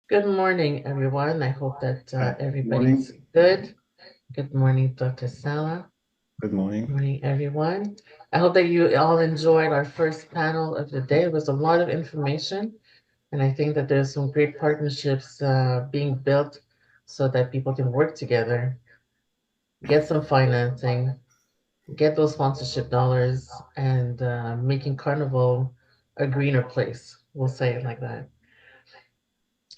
Good morning, everyone. I hope that everybody's Morning. good. Good morning, Dr. Salah. Good Good morning. morning, everyone. I hope that you all enjoyed our first panel of the day. It was a lot of information, and I think that there's some great partnerships being built so that people can work together, get some financing, get those sponsorship dollars, and making Carnival a greener place. We'll say it like that.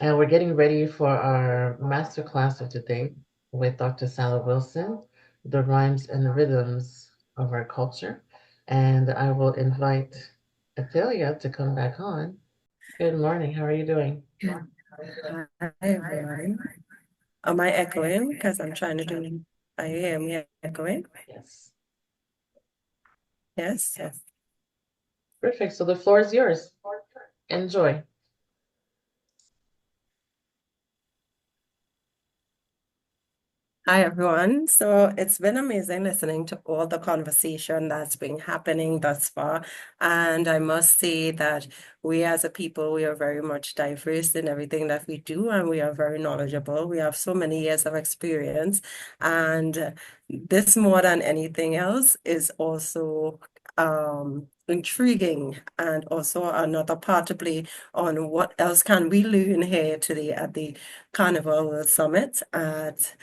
And we're getting ready for our masterclass of today with Dr. Salah Wilson, the rhymes and rhythms of our culture. And I will invite Athalia to come back on. Good morning. How are you doing? Hi, everyone. Am I echoing? Because I'm trying to do. I am, yeah, echoing. Yes. Yes, yes. Perfect. So the floor is yours. Enjoy. Hi, everyone. So it's been amazing listening to all the conversation that's been happening thus far. And I must say that we as a people, we are very much diverse in everything that we do, and we are very knowledgeable. We have so many years of experience. And this, more than anything else, is also intriguing and also another part to play on what else can we learn here today at the Carnival World Summit at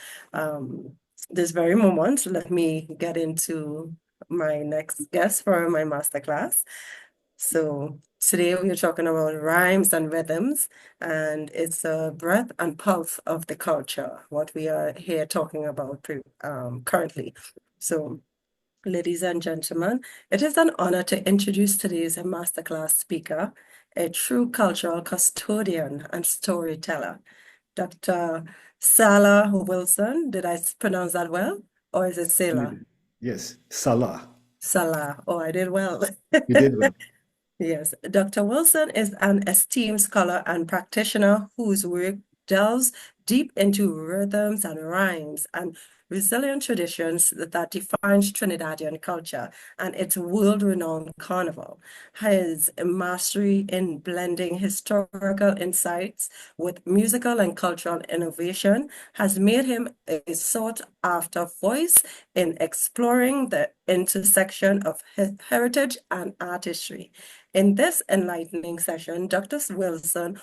this very moment. Let me get into my next guest for my masterclass. So today we are talking about rhymes and rhythms, and it's a breath and pulse of the culture, what we are here talking about currently. So, ladies and gentlemen, it is an honor to introduce today's masterclass speaker, a true cultural custodian and storyteller, Dr. Salah Wilson. Did I pronounce that well? Or is it Salah? Yes, Salah. Salah. Oh, I did well. You did well. Yes, Dr. Wilson is an esteemed scholar and practitioner whose work delves deep into rhythms and rhymes and resilient traditions that defines Trinidadian culture and its world-renowned carnival. His mastery in blending historical insights with musical and cultural innovation has made him a sought-after voice in exploring the intersection of heritage and artistry. In this enlightening session, Dr. Wilson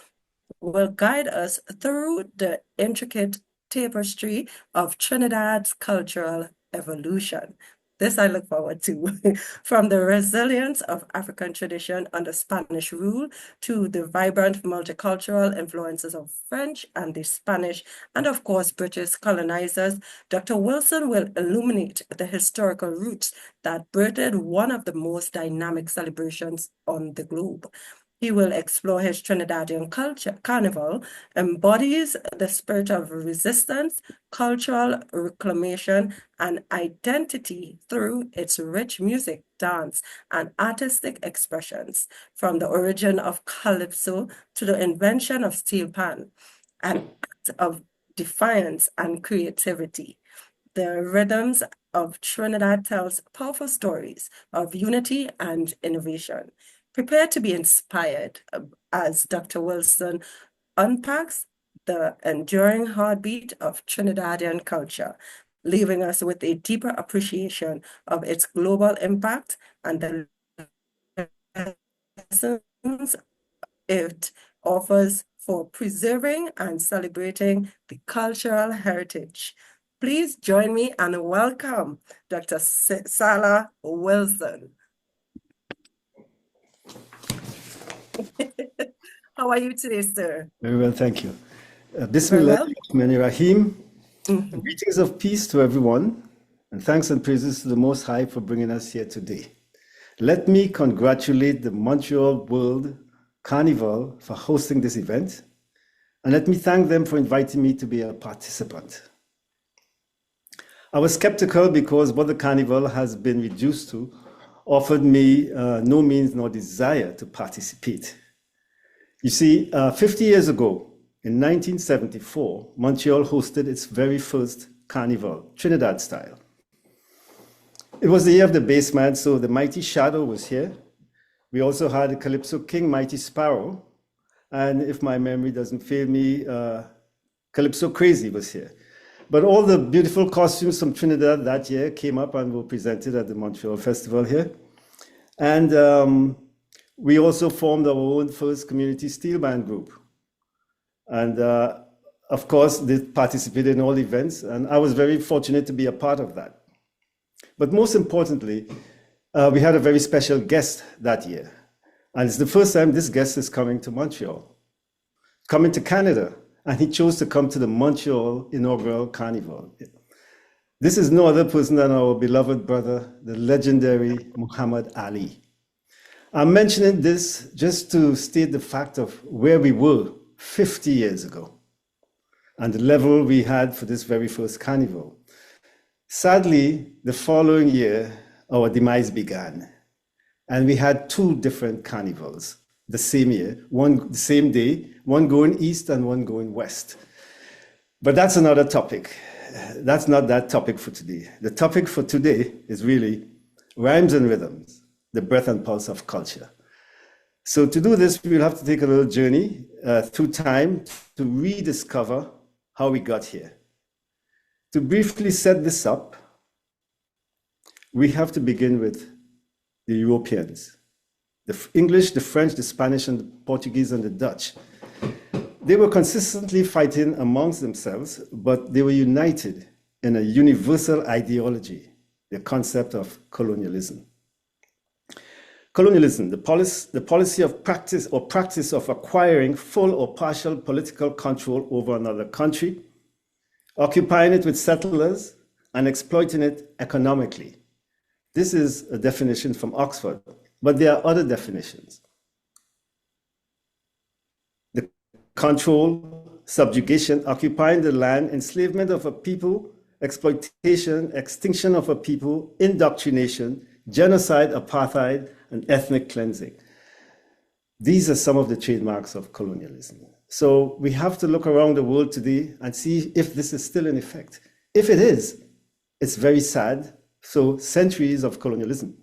will guide us through the intricate tapestry of Trinidad's cultural evolution. This I look forward to. From the resilience of African tradition under Spanish rule to the vibrant multicultural influences of French and the Spanish, and of course, British colonizers, Dr. Wilson will illuminate the historical roots that birthed one of the most dynamic celebrations on the globe. He will explore his Trinidadian culture. Carnival embodies the spirit of resistance, cultural reclamation, and identity through its rich music, dance, and artistic expressions, from the origin of calypso to the invention of steel pan, an act of defiance and creativity. The rhythms of Trinidad tells powerful stories of unity and innovation. Prepare to be inspired as Dr. Wilson unpacks the enduring heartbeat of Trinidadian culture, leaving us with a deeper appreciation of its global impact and the lessons it offers for preserving and celebrating the cultural heritage. Please join me and welcome Dr. Salah Wilson. How are you today, sir? Very well, thank you. Very Bismillah well. ar-Rahman ar-Rahim. Mhm. Greetings of peace to everyone, and thanks and praises to the Most High for bringing us here today. Let me congratulate the Montreal World Carnival for hosting this event, and let me thank them for inviting me to be a participant. I was skeptical because what the Carnival has been reduced to offered me no means nor desire to participate. You see, 50 years ago, in 1974, Montreal hosted its very first carnival, Trinidad style. It was the year of the bassman, so the Mighty Shadow was here. We also had the Calypso King, Mighty Sparrow, And if my memory doesn't fail me, Calypso Crazy was here. But all the beautiful costumes from Trinidad that year came up and were presented at the Montreal Festival here. And we also formed our own first community steel band group. And of course, they participated in all events, and I was very fortunate to be a part of that. But most importantly, we had a very special guest that year. And it's the first time this guest is coming to Montreal, coming to Canada, and he chose to come to the Montreal inaugural Carnival. This is no other person than our beloved brother, the legendary Muhammad Ali. I'm mentioning this just to state the fact of where we were 50 years ago and the level we had for this very first carnival. Sadly, the following year, our demise began, and we had two different carnivals the same year, one the same day, one going east and one going west. But that's another topic. That's not that topic for today. The topic for today is really rhymes and rhythms, the breath and pulse of culture. So to do this, we'll have to take a little journey through time to rediscover how we got here. To briefly set this up, we have to begin with the Europeans, the English, the French, the Spanish, and the Portuguese, and the Dutch. They were consistently fighting amongst themselves, but they were united in a universal ideology, the concept of colonialism. Colonialism, the policy of practice of acquiring full or partial political control over another country, occupying it with settlers, and exploiting it economically. This is a definition from Oxford, but there are other definitions. The control, subjugation, occupying the land, enslavement of a people, exploitation, extinction of a people, indoctrination, genocide, apartheid, and ethnic cleansing. These are some of the trademarks of colonialism. So we have to look around the world today and see if this is still in effect. If it is, it's very sad. So centuries of colonialism.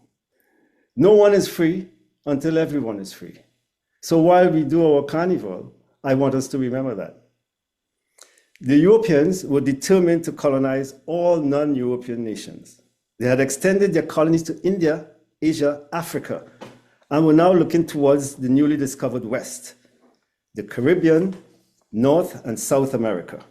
No one is free until everyone is free. So while we do our carnival, I want us to remember that. The Europeans were determined to colonize all non-European nations. They had extended their colonies to India, Asia, Africa, and were now looking towards the newly discovered West, the Caribbean, North and South America.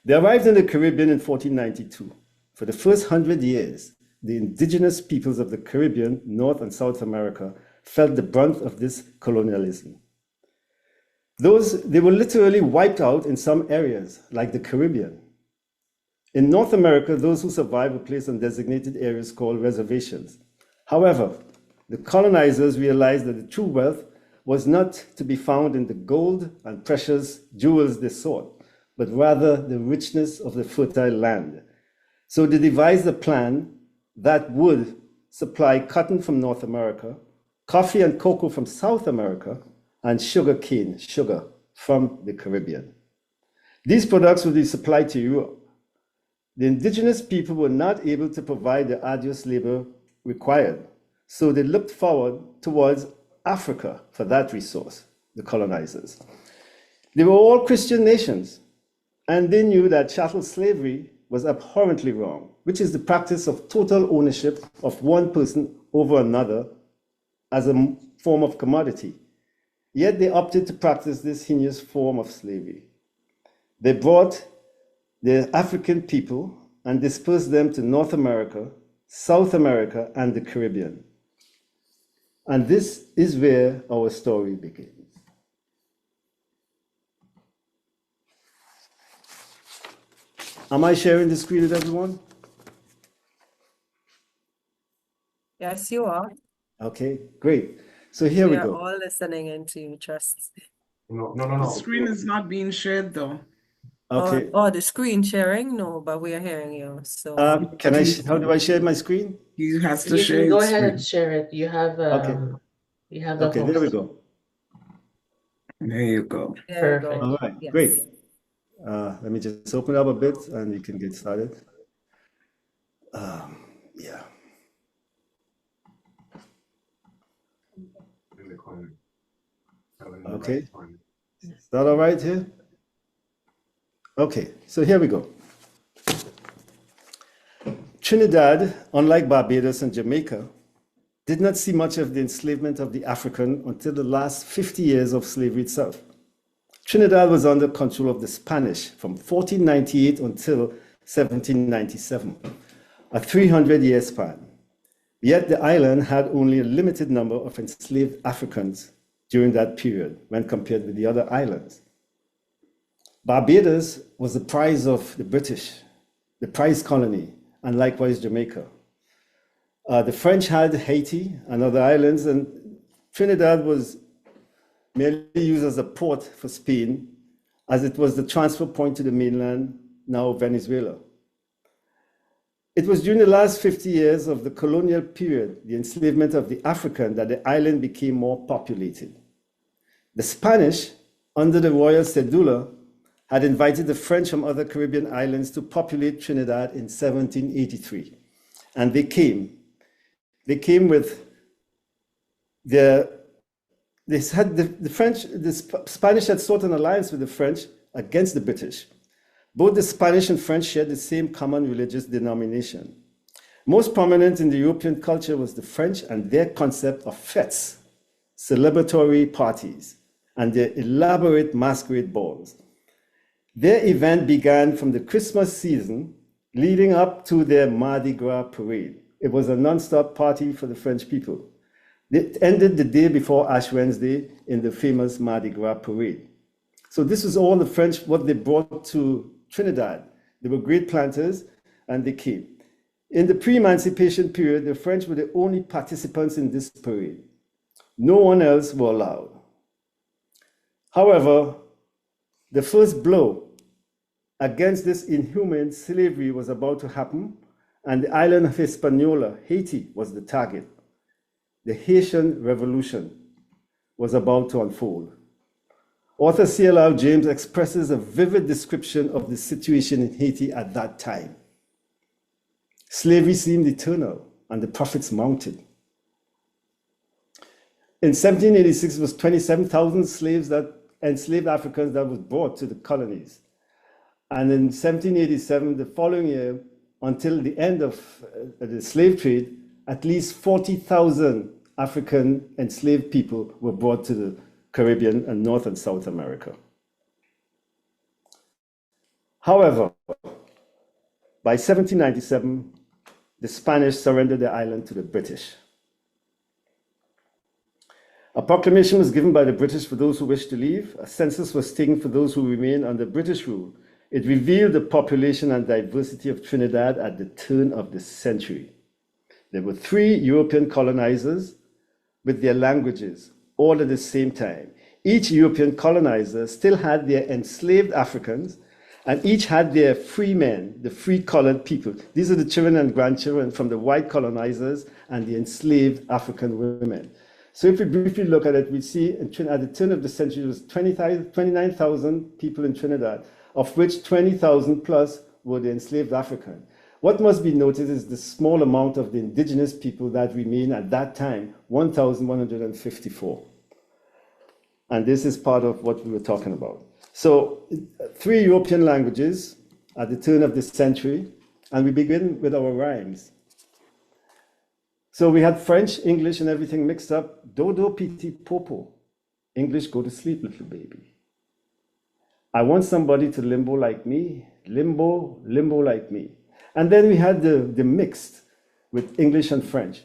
They arrived in the Caribbean in 1492. For the first 100 years, the indigenous peoples of the Caribbean, North and South America felt the brunt of this colonialism. They were literally wiped out in some areas, like the Caribbean. In North America, those who survived were placed on designated areas called reservations. However, the colonizers realized that the true wealth was not to be found in the gold and precious jewels they sought, but rather the richness of the fertile land. So they devised a plan that would supply cotton from North America, coffee and cocoa from South America, and sugar from the Caribbean. These products would be supplied to Europe. The indigenous people were not able to provide the arduous labor required, so they looked forward towards Africa for that resource, the colonizers. They were all Christian nations, and they knew that chattel slavery was abhorrently wrong, which is the practice of total ownership of one person over another as a form of commodity. Yet they opted to practice this heinous form of slavery. They brought the African people and dispersed them to North America, South America, and the Caribbean. And this is where our story begins. Am I sharing the screen with everyone? Yes, you are. Okay, great. So here we are go. all listening into you, trust. No. The screen is not being shared though. Okay. Oh, the screen sharing? No, but we are hearing you. So how do I share my screen? He has to You share can go his ahead and screen. share it. You have you have the Okay, host. there we go. There you go. there you Perfect. go. All right, Yes. great. Let me just open up a bit and we can get started. Yeah. Okay. Is that all right here? Okay, so here we go. Trinidad, unlike Barbados and Jamaica, did not see much of the enslavement of the African until the last 50 years of slavery itself. Trinidad was under control of the Spanish from 1498 until 1797, a 300-year span. Yet the island had only a limited number of enslaved Africans during that period when compared with the other islands. Barbados was the prize of the British, the prize colony, and likewise Jamaica. The French had Haiti and other islands, and Trinidad was merely used as a port for Spain, as it was the transfer point to the mainland, now Venezuela. It was during the last 50 years of the colonial period, the enslavement of the African, that the island became more populated. The Spanish, under the royal cedula, had invited the French from other Caribbean islands to populate Trinidad in 1783. And they came. They came with the Spanish had sought an alliance with the French against the British. Both the Spanish and French shared the same common religious denomination. Most prominent in the European culture was the French and their concept of fêtes, celebratory parties, and their elaborate masquerade balls. Their event began from the Christmas season, leading up to their Mardi Gras parade. It was a non-stop party for the French people. It ended the day before Ash Wednesday in the famous Mardi Gras parade. So this was all the French, what they brought to Trinidad. They were great planters, and they came. In the pre-emancipation period, the French were the only participants in this parade. No one else were allowed. However, the first blow against this inhuman slavery was about to happen, and the island of Hispaniola, Haiti, was the target. The Haitian Revolution was about to unfold. Author C.L.R. James expresses a vivid description of the situation in Haiti at that time. Slavery seemed eternal, and the profits mounted. In 1786, it was 27,000 slaves that enslaved Africans that was brought to the colonies. And in 1787, the following year, until the end of the slave trade, at least 40,000 African enslaved people were brought to the Caribbean and North and South America. However, by 1797, the Spanish surrendered the island to the British. A proclamation was given by the British for those who wished to leave. A census was taken for those who remained under British rule. It revealed the population and diversity of Trinidad at the turn of the century. There were 3 European colonizers with their languages, all at the same time. Each European colonizer still had their enslaved Africans, and each had their free men, the free colored people. These are the children and grandchildren from the white colonizers and the enslaved African women. So if we briefly look at it, we see at the turn of the century, there was 29,000 people in Trinidad, of which 20,000 plus were the enslaved African. What must be noted is the small amount of the indigenous people that remain at that time, 1,154. And this is part of what we were talking about. So 3 European languages at the turn of this century, and we begin with our rhymes. So we had French, English, and everything mixed up. Dodo piti popo. English, go to sleep, little baby. I want somebody to limbo like me. Limbo, limbo like me. And then we had the mixed with English and French.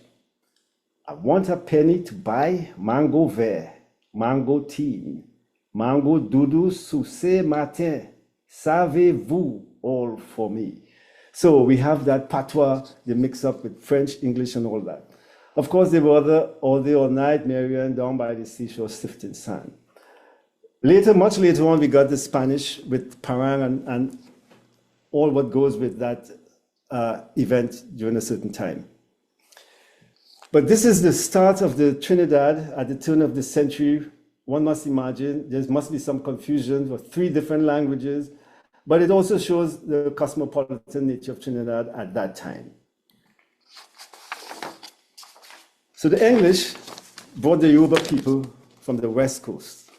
I want a penny to buy mango vert, mango teen, mango doudou sous ce matin. Savez-vous all for me? So we have that patois, the mix up with French, English, and all that. Of course, there were other all day, all night, Marianne, down by the seashore, sifting sand. Later, much later on, we got the Spanish with parang and all what goes with that event during a certain time. But this is the start of the Trinidad at the turn of the century. One must imagine there must be some confusion for 3 different languages, but it also shows the cosmopolitan nature of Trinidad at that time. So the English brought the Yoruba people from the West Coast.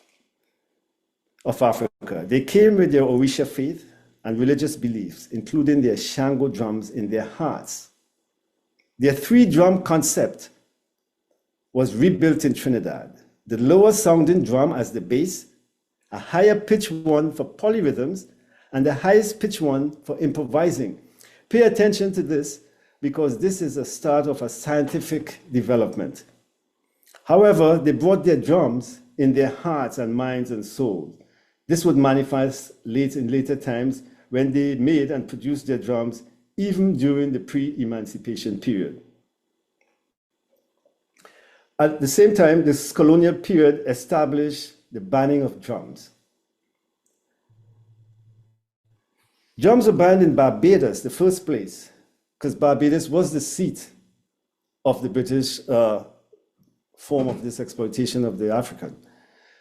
of Africa. They came with their Orisha faith and religious beliefs, including their Shango drums in their hearts. Their three-drum concept was rebuilt in Trinidad. The lower sounding drum as the bass, a higher pitch one for polyrhythms, and the highest pitch one for improvising. Pay attention to this because this is the start of a scientific development. However, they brought their drums in their hearts and minds and souls. This would manifest in later times when they made and produced their drums even during the pre-emancipation period. At the same time, this colonial period established the banning of drums. Drums were banned in Barbados, the first place, because Barbados was the seat of the British form of this exploitation of the African.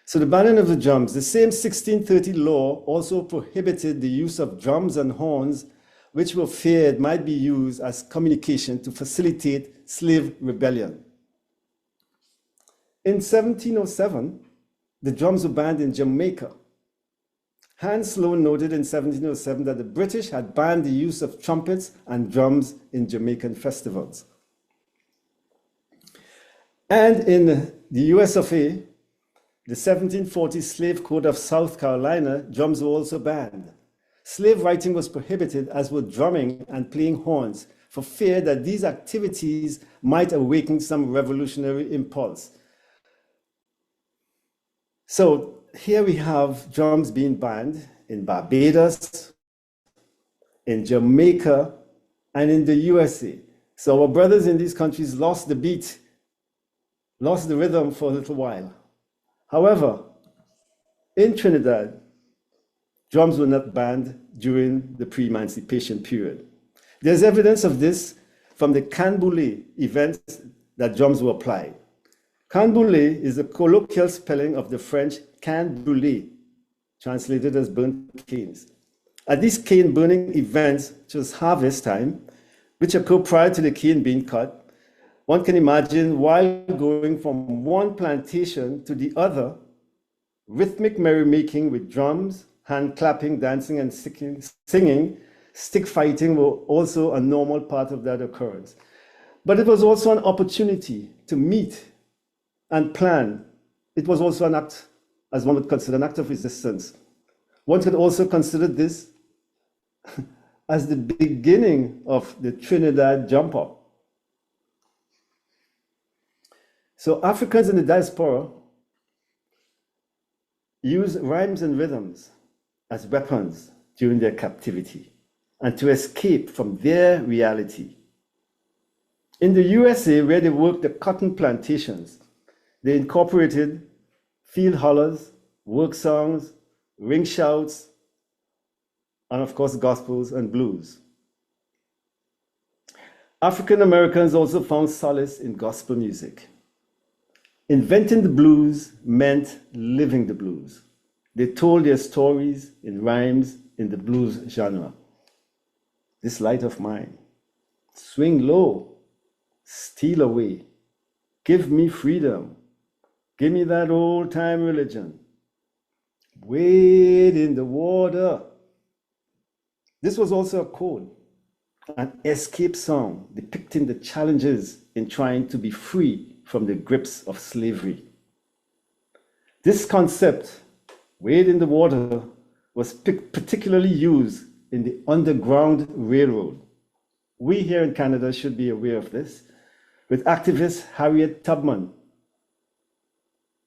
So the banning of the drums, the same 1630 law also prohibited the use of drums and horns, which were feared might be used as communication to facilitate slave rebellion. In 1707, the drums were banned in Jamaica. Hans Sloane noted in 1707 that the British had banned the use of trumpets and drums in Jamaican festivals. And in the US of A, the 1740 Slave Code of South Carolina, drums were also banned. Slave writing was prohibited, as were drumming and playing horns, for fear that these activities might awaken some revolutionary impulse. So here we have drums being banned in Barbados, in Jamaica, and in the USA. So our brothers in these countries lost the beat, lost the rhythm for a little while. However, in Trinidad, drums were not banned during the pre-emancipation period. There's evidence of this from the canboulé events that drums were applied. Canboulé is a colloquial spelling of the French can brûler, translated as burnt canes. At these cane burning events, which was harvest time, which occur prior to the cane being cut, one can imagine while going from one plantation to the other, rhythmic merrymaking with drums, hand clapping, dancing, and singing, stick fighting were also a normal part of that occurrence. But it was also an opportunity to meet and plan. It was also an act, as one would consider, an act of resistance. One could also consider this as the beginning of the Trinidad jump up. So Africans in the diaspora use rhymes and rhythms as weapons during their captivity and to escape from their reality. In the USA, where they worked the cotton plantations, they incorporated field hollers, work songs, ring shouts, and of course, gospels and blues. African Americans also found solace in gospel music. Inventing the blues meant living the blues. They told their stories in rhymes in the blues genre. This light of mine, swing low, steal away, give me freedom, give me that old time religion, wade in the water. This was also a code, an escape song depicting the challenges in trying to be free from the grips of slavery. This concept, wade in the water, was particularly used in the Underground Railroad. We here in Canada should be aware of this, with activist Harriet Tubman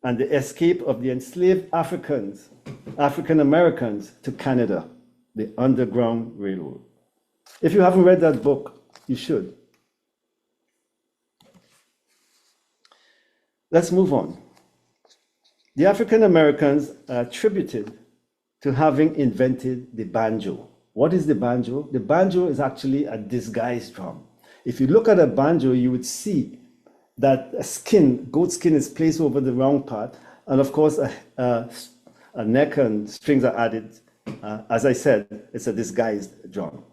and the escape of the enslaved African Americans to Canada, the Underground Railroad. If you haven't read that book, you should. Let's move on. The African Americans are attributed to having invented the banjo. What is the banjo? The banjo is actually a disguised drum. If you look at a banjo, you would see that goat skin is placed over the round part, and of course a neck and strings are added. As I said, it's a disguised drum.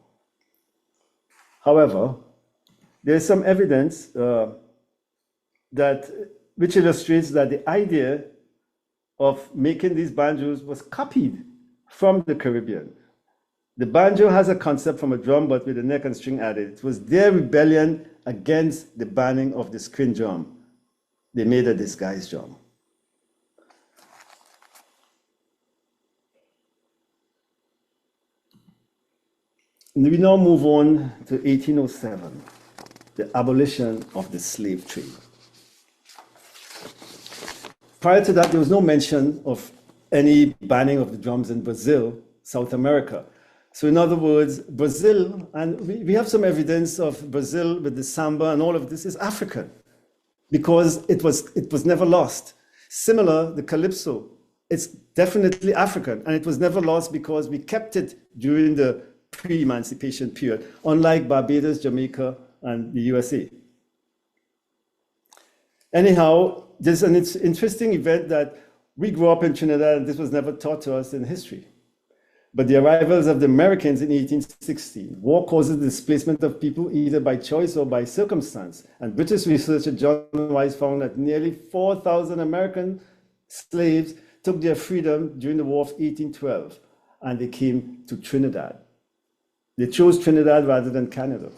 However, there's some evidence which illustrates that the idea of making these banjos was copied from the Caribbean. The banjo has a concept from a drum, but with a neck and string added. It was their rebellion against the banning of the string drum. They made a disguised drum. And we now move on to 1807, the abolition of the slave trade. Prior to that, there was no mention of any banning of the drums in Brazil, South America. So in other words, Brazil, and we have some evidence of Brazil with the samba and all of this is African because it was never lost. Similar, the calypso, it's definitely African and it was never lost because we kept it during the pre-emancipation period, unlike Barbados, Jamaica, and the USA. Anyhow, there's an interesting event that we grew up in Trinidad and this was never taught to us in history. But the arrivals of the Americans in 1816, war causes the displacement of people either by choice or by circumstance. And British researcher John Wise found that nearly 4,000 American slaves took their freedom during the War of 1812, and they came to Trinidad. They chose Trinidad rather than Canada.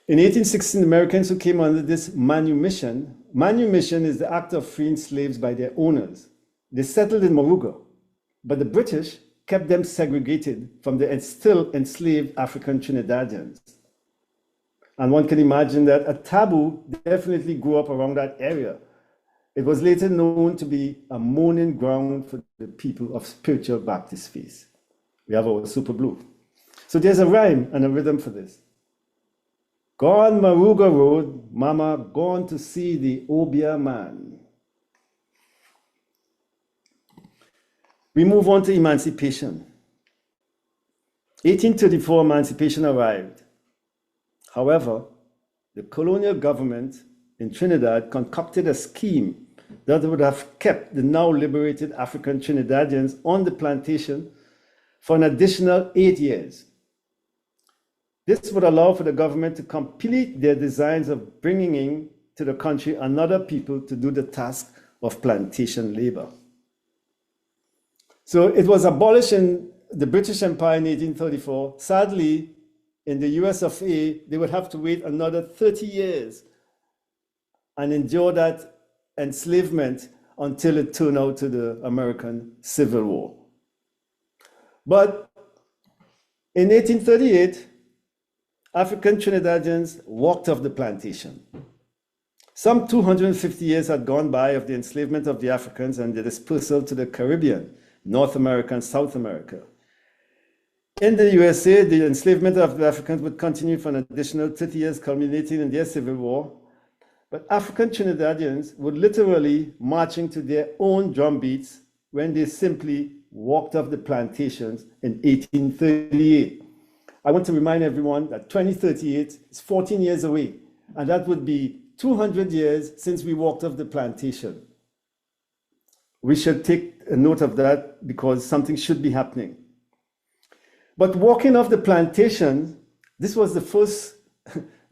In 1816, the Americans who came under this manumission is the act of freeing slaves by their owners. They settled in Moruga, but the British kept them segregated from the still enslaved African Trinidadians. And one can imagine that a taboo definitely grew up around that area. It was later known to be a mourning ground for the people of spiritual Baptist faith. We have our Super Blue. So there's a rhyme and a rhythm for this. Gone Moruga Road, Mama gone to see the Obia man. We move on to emancipation. 1834, emancipation arrived. However, the colonial government in Trinidad concocted a scheme that would have kept the now liberated African Trinidadians on the plantation for an additional 8 years. This would allow for the government to complete their designs of bringing in to the country another people to do the task of plantation labor. So it was abolished in the British Empire in 1834. Sadly, in the US of A, they would have to wait another 30 years and endure that enslavement until it turned out to the American Civil War. But in 1838, African Trinidadians walked off the plantation. Some 250 years had gone by of the enslavement of the Africans and their dispersal to the Caribbean, North America and South America. In the USA, the enslavement of the Africans would continue for an additional 30 years, culminating in their civil war. But African Trinidadians would literally marching to their own drum beats when they simply walked off the plantations in 1838. I want to remind everyone that 2038 is 14 years away, and that would be 200 years since we walked off the plantation. We should take a note of that because something should be happening. But walking off the plantation, this was the first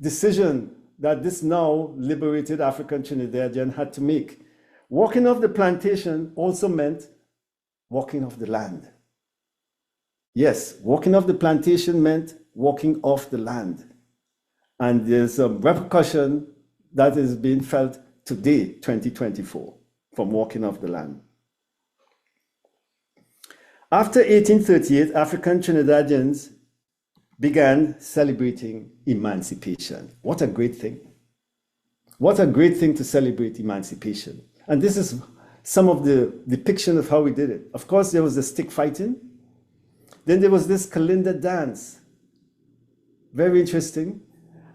decision that this now liberated African Trinidadian had to make. Walking off the plantation also meant walking off the land. Yes, walking off the plantation meant walking off the land. And there's a repercussion that is being felt today, 2024. From walking off the land. After 1838, African Trinidadians began celebrating emancipation. What a great thing. What a great thing to celebrate emancipation. And this is some of the depiction of how we did it. Of course, there was the stick fighting. Then there was this Kalinda dance. Very interesting.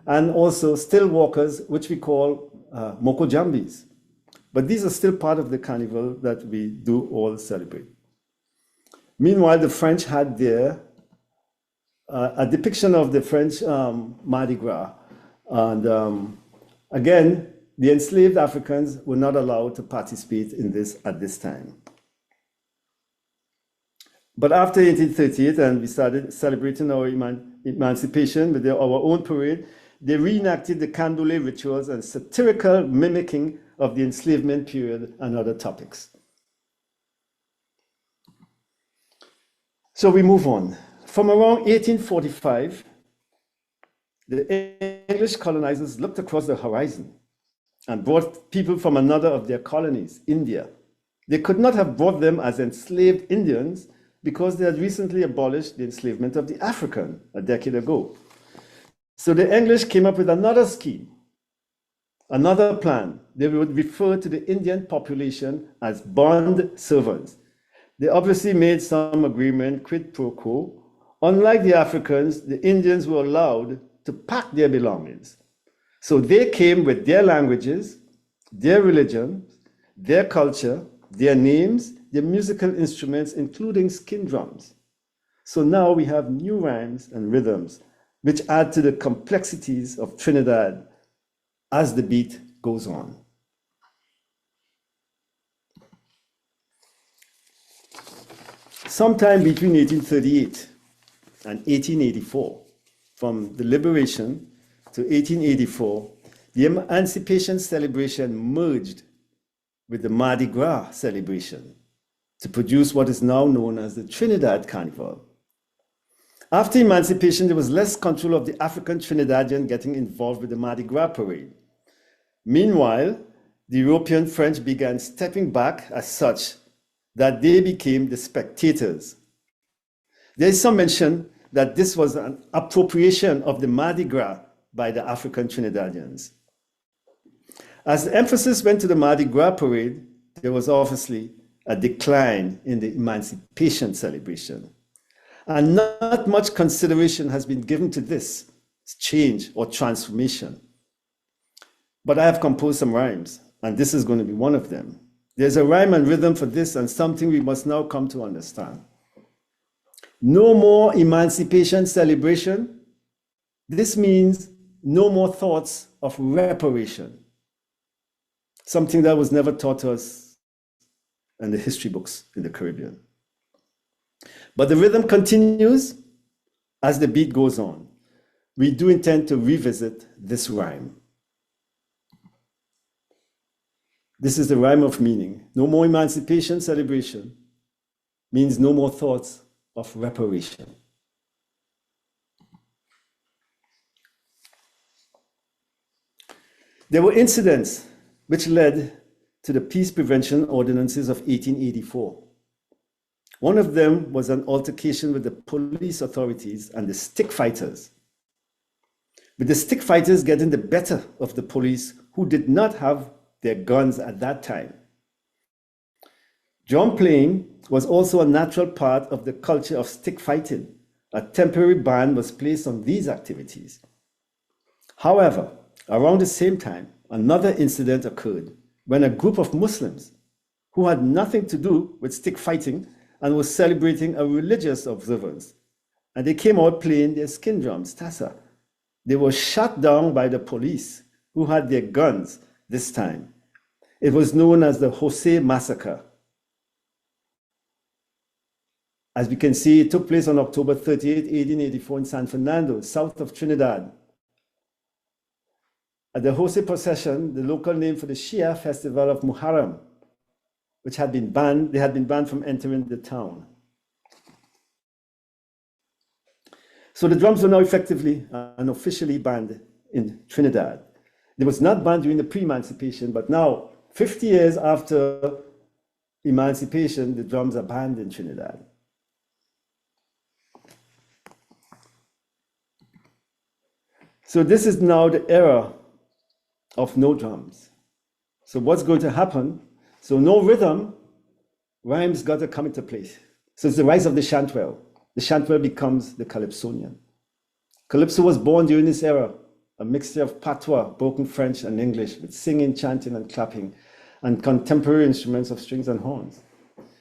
And also still walkers, which we call Moko Jambis. But these are still part of the carnival that we do all celebrate. Meanwhile, the French had their a depiction of the French Mardi Gras. And again, the enslaved Africans were not allowed to participate in this at this time. But after 1838, and we started celebrating our emancipation with our own parade, they reenacted the candomblé rituals and satirical mimicking of the enslavement period and other topics. So we move on. From around 1845, the English colonizers looked across the horizon and brought people from another of their colonies, India. They could not have brought them as enslaved Indians because they had recently abolished the enslavement of the African a decade ago. So the English came up with another scheme, another plan. They would refer to the Indian population as bond servants. They obviously made some agreement, quid pro quo. Unlike the Africans, the Indians were allowed to pack their belongings. So they came with their languages, their religion, their culture, their names, their musical instruments, including skin drums. So now we have new rhymes and rhythms, which add to the complexities of Trinidad as the beat goes on. Sometime between 1838 and 1884, from the liberation to 1884, the Emancipation celebration merged with the Mardi Gras celebration to produce what is now known as the Trinidad Carnival. After emancipation, there was less control of the African Trinidadian getting involved with the Mardi Gras parade. Meanwhile, the European French began stepping back as such that they became the spectators. There is some mention that this was an appropriation of the Mardi Gras by the African Trinidadians. As the emphasis went to the Mardi Gras parade, there was obviously a decline in the emancipation celebration. And not much consideration has been given to this change or transformation. But I have composed some rhymes, and this is going to be one of them. There's a rhyme and rhythm for this, and something we must now come to understand. No more emancipation celebration. This means no more thoughts of reparation. Something that was never taught us in the history books in the Caribbean. But the rhythm continues as the beat goes on. We do intend to revisit this rhyme. This is the rhyme of meaning. No more emancipation celebration means no more thoughts of reparation. There were incidents which led to the Peace Prevention Ordinances of 1884. One of them was an altercation with the police authorities and the stick fighters, with the stick fighters getting the better of the police who did not have their guns at that time. Drum playing was also a natural part of the culture of stick fighting. A temporary ban was placed on these activities. However, around the same time, another incident occurred when a group of Muslims who had nothing to do with stick fighting and was celebrating a religious observance, and they came out playing their skin drums, tassa. They were shot down by the police who had their guns this time. It was known as the Jose Massacre. As we can see, it took place on October 38, 1884 in San Fernando, south of Trinidad. At the Jose procession, the local name for the Shia festival of Muharram, which had been banned, they had been banned from entering the town. So the drums were now effectively and officially banned in Trinidad. It was not banned during the pre-emancipation, but now, 50 years after emancipation, the drums are banned in Trinidad. So this is now the era of no drums. So what's going to happen? So no rhythm, rhymes got to come into place. So it's the rise of the chanterelle. The chanterelle becomes the calypsonian. Calypso was born during this era, a mixture of patois, broken French and English, with singing, chanting, and clapping, and contemporary instruments of strings and horns.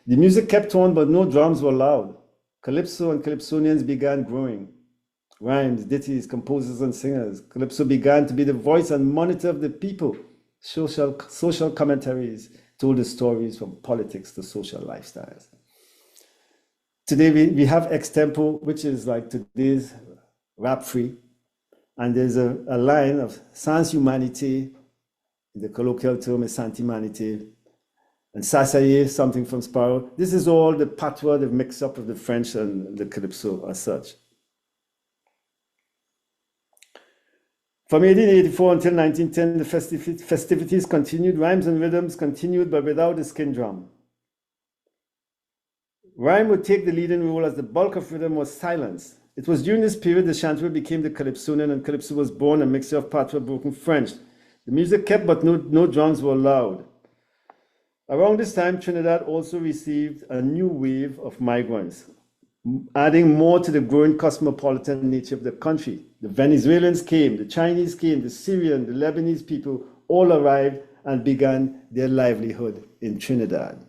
The music kept on, but no drums were allowed. Calypso and calypsonians began growing. Rhymes, ditties, composers, and singers. Calypso began to be the voice and monitor of the people. Social commentaries told the stories from politics to social lifestyles. Today we have extempo, which is like today's rap free. And there's a line of sans humanité, the colloquial term is sans humanité, and Sasaye, something from Sparrow. This is all the patois, the mix-up of the French and the Calypso as such. From 1884 until 1910, the festivities continued, rhymes and rhythms continued, but without the skin drum. Rhyme would take the leading role as the bulk of rhythm was silenced. It was during this period the chanteur became the calypsonian, and calypso was born, a mixture of patois, broken French. The music kept, but no drums were allowed. Around this time, Trinidad also received a new wave of migrants, adding more to the growing cosmopolitan nature of the country. The Venezuelans came, the Chinese came, the Syrian, the Lebanese people all arrived and began their livelihood in Trinidad.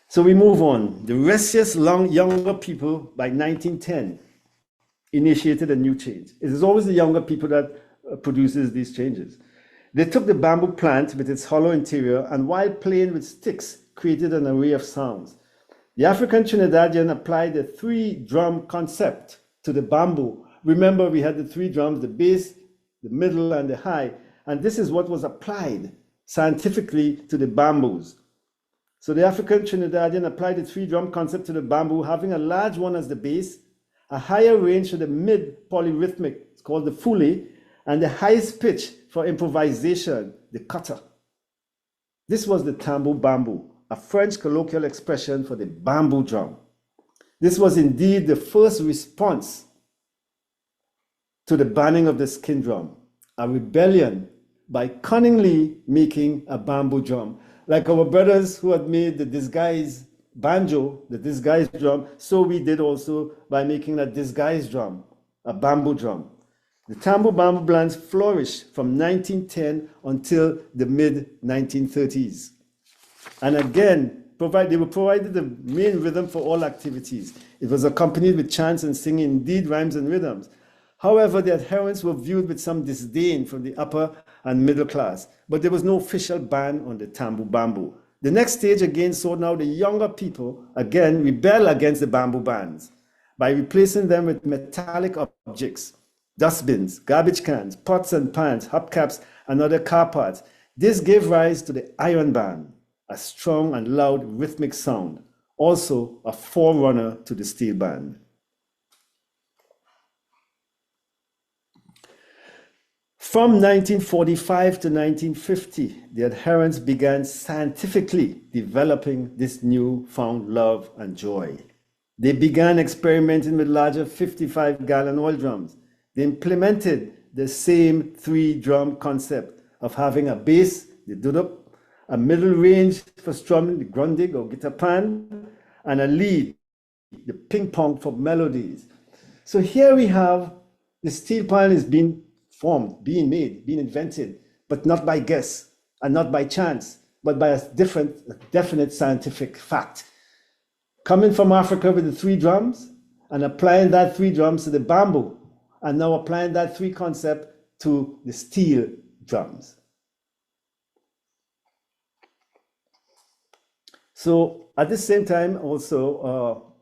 So we move on. The restless, younger people by 1910 initiated a new change. It is always the younger people that produces these changes. They took the bamboo plant with its hollow interior and while playing with sticks, created an array of sounds. The African Trinidadian applied the 3-drum concept to the bamboo. Remember, we had the 3 drums, the bass, the middle, and the high. And this is what was applied scientifically to the bamboos. So the African Trinidadian applied the 3-drum concept to the bamboo, having a large one as the bass, a higher range to the mid polyrhythmic, it's called the fule, and the highest pitch for improvisation, the cutter. This was the tambour bamboo, a French colloquial expression for the bamboo drum. This was indeed the first response to the banning of the skin drum, a rebellion by cunningly making a bamboo drum. Like our brothers who had made the disguised banjo, the disguised drum, so we did also by making a disguised drum, a bamboo drum. The tambour bamboo bands flourished from 1910 until the mid-1930s. And again, they were provided the main rhythm for all activities. It was accompanied with chants and singing, indeed rhymes and rhythms. However, the adherents were viewed with some disdain from the upper and middle class, but there was no official ban on the tambour bamboo. The next stage again saw now the younger people again rebel against the bamboo bands by replacing them with metallic objects, dustbins, garbage cans, pots and pans, hubcaps, and other car parts. This gave rise to the iron band, a strong and loud rhythmic sound, also a forerunner to the steel band. From 1945 to 1950, the adherents began scientifically developing this newfound love and joy. They began experimenting with larger 55-gallon oil drums. They implemented the same 3-drum concept of having a bass, the duduk, a middle range for strumming, the grundig or guitar pan, and a lead, the ping pong for melodies. So here we have the steel pan is being formed, being made, being invented, but not by guess and not by chance, but by a definite scientific fact. Coming from Africa with the 3 drums and applying that 3 drums to the bamboo, and now applying that 3 concept to the steel drums. So at the same time also,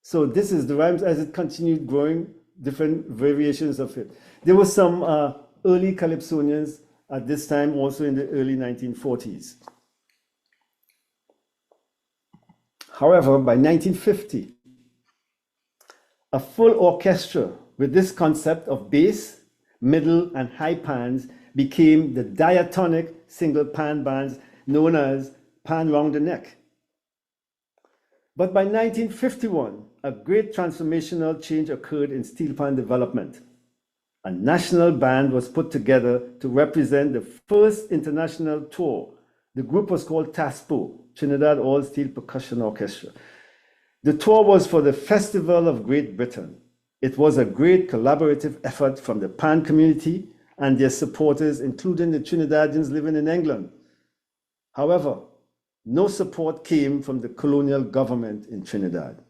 so this is the rhymes as it continued growing, different variations of it. There were some early calypsonians at this time, also in the early 1940s. However, by 1950, a full orchestra with this concept of bass, middle, and high pans became the diatonic single pan bands known as pan round the neck. But by 1951, a great transformational change occurred in steel pan development. A national band was put together to represent the first international tour. The group was called TASPO, Trinidad All Steel Percussion Orchestra. The tour was for the Festival of Great Britain. It was a great collaborative effort from the pan community and their supporters, including the Trinidadians living in England. However, no support came from the colonial government in Trinidad.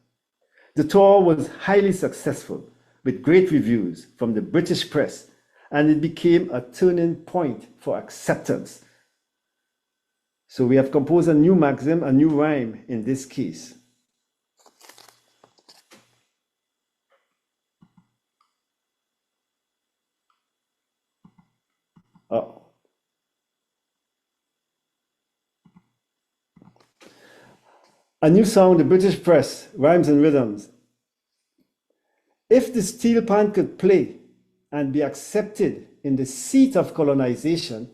The tour was highly successful with great reviews from the British press, and it became a turning point for acceptance. So we have composed a new maxim, a new rhyme in this case. A new song, the British Press, Rhymes and Rhythms. If the steel pan could play and be accepted in the seat of colonization,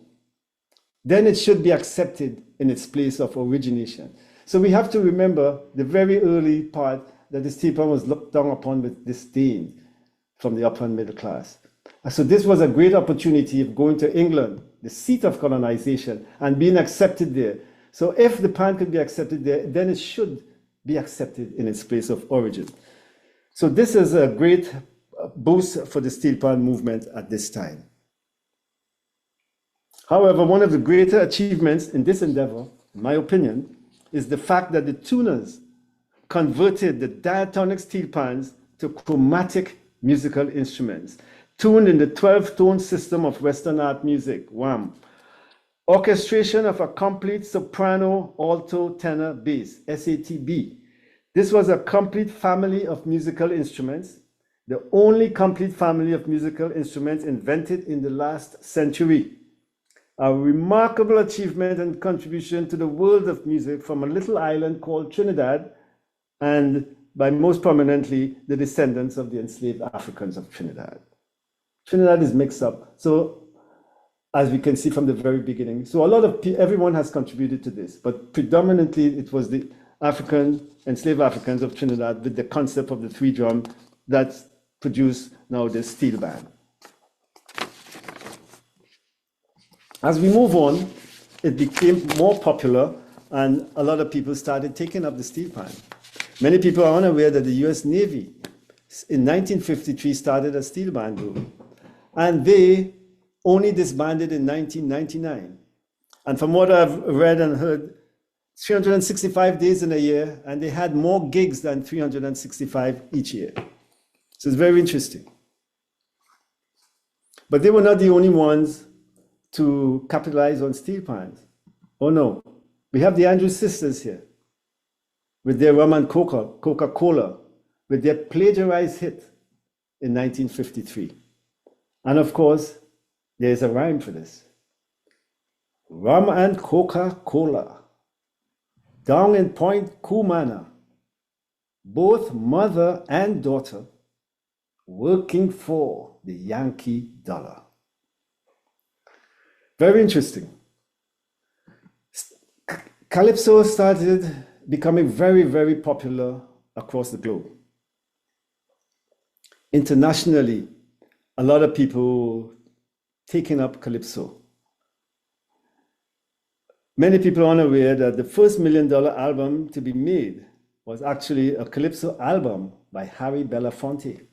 then it should be accepted in its place of origination. So we have to remember the very early part that the steel pan was looked down upon with disdain from the upper and middle class. So this was a great opportunity of going to England, the seat of colonization, and being accepted there. So if the pan could be accepted there, then it should be accepted in its place of origin. So this is a great boost for the steel pan movement at this time. However, one of the greater achievements in this endeavor, in my opinion, is the fact that the tuners converted the diatonic steel pans to chromatic musical instruments, tuned in the 12-tone system of Western art music, WAM. Orchestration of a complete soprano, alto, tenor, bass, SATB. This was a complete family of musical instruments, the only complete family of musical instruments invented in the last century. A remarkable achievement and contribution to the world of music from a little island called Trinidad, and by most prominently, the descendants of the enslaved Africans of Trinidad. Trinidad is mixed up, so as we can see from the very beginning. So a lot of everyone has contributed to this, but predominantly it was the enslaved Africans of Trinidad with the concept of the three drum that produced now the steel band. As we move on, it became more popular and a lot of people started taking up the steel pan. Many people are unaware that the US Navy in 1953 started a steel band group, and they only disbanded in 1999. And from what I've read and heard, 365 days in a year, and they had more gigs than 365 each year. So it's very interesting. But they were not the only ones to capitalize on steel pans. Oh no, we have the Andrews Sisters here with their rum and Coca-Cola, with their plagiarized hit in 1953. And of course, there's a rhyme for this. Rum and Coca-Cola, down in Point Cumana, both mother and daughter working for the Yankee dollar. Very interesting. Calypso started becoming very, very popular across the globe. Internationally, a lot of people taking up Calypso. Many people are unaware that the first $1 million album to be made was actually a Calypso album by Harry Belafonte.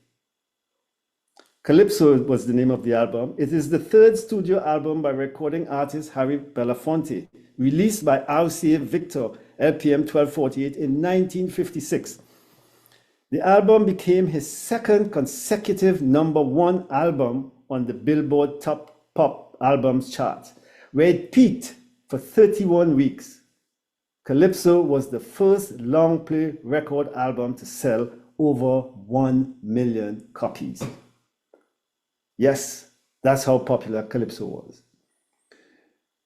Calypso was the name of the album. It is the third studio album by recording artist Harry Belafonte, released by RCA Victor LPM 1248 in 1956. The album became his second consecutive #1 album on the Billboard Top Pop Albums chart, where it peaked for 31 weeks. Calypso was the first long-play record album to sell over 1 million copies. Yes, that's how popular Calypso was.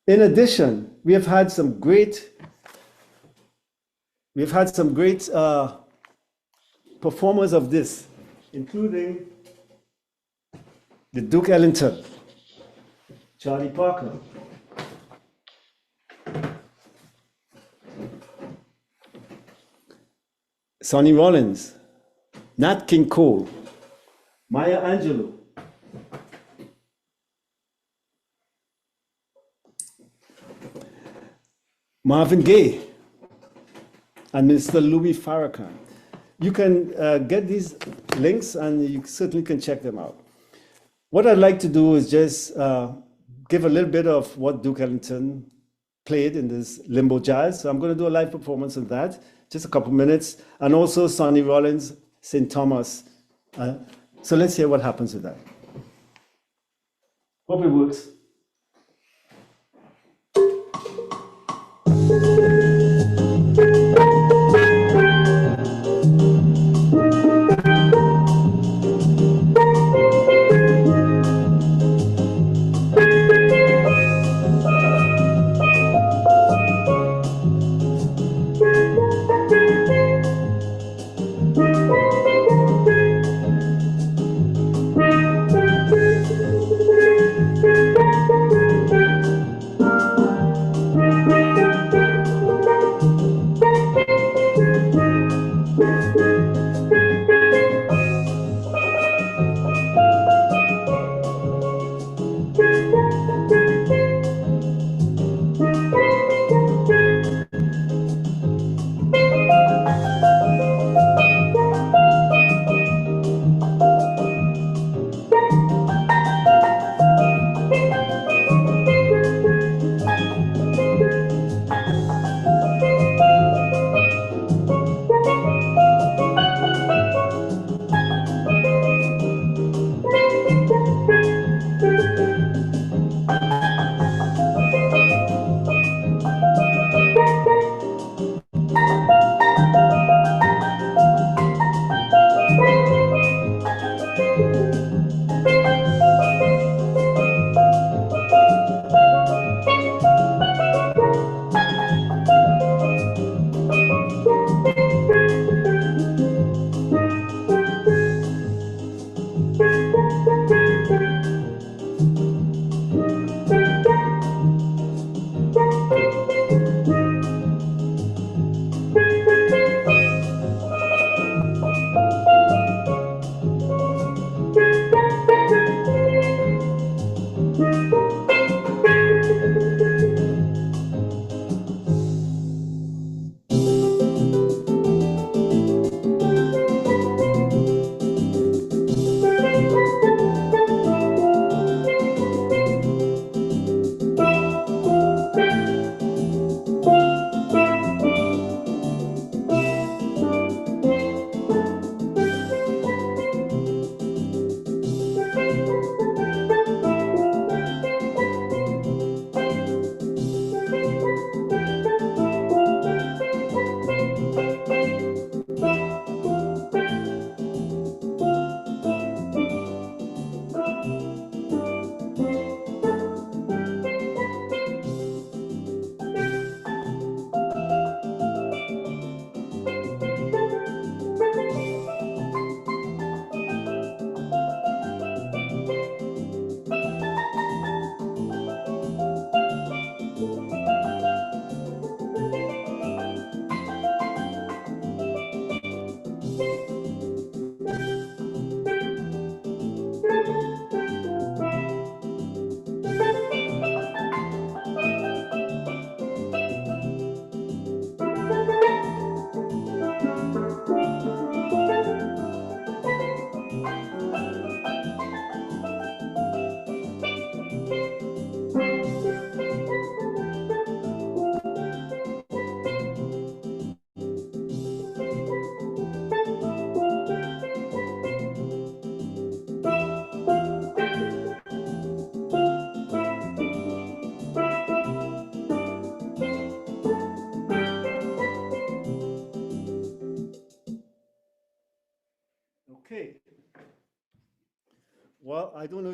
In addition, we have had some great performers of this, including the Duke Ellington, Charlie Parker, Sonny Rollins, Nat King Cole, Maya Angelou, Marvin Gaye, and Mr. Louis Farrakhan. You can get these links and you certainly can check them out. What I'd like to do is just give a little bit of what Duke Ellington played in this limbo jazz. So I'm going to do a live performance of that, just a couple minutes, and also Sonny Rollins, St. Thomas. So let's hear what happens with that. Hope it works.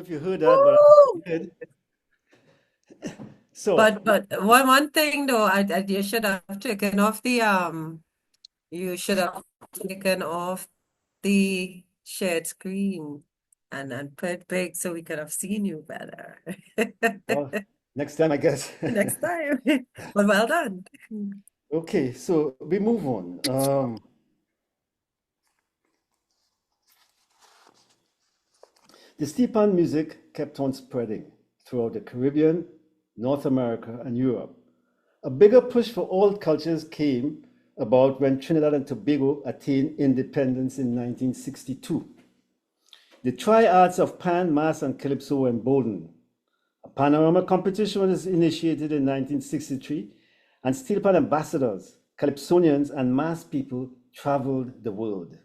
if you heard that, but Woo! I did. So, But one thing though, you should have taken off you should have taken off the shared screen and put big so we could have seen you better. well, next time, I guess. Next time. But well done. Okay, so we move on. The steelpan music kept on spreading throughout the Caribbean, North America, and Europe. A bigger push for all cultures came about when Trinidad and Tobago attained independence in 1962. The triads of Pan, Mas, and Calypso were emboldened. A panorama competition was initiated in 1963, and steelpan ambassadors, Calypsonians, and Mas people traveled the world.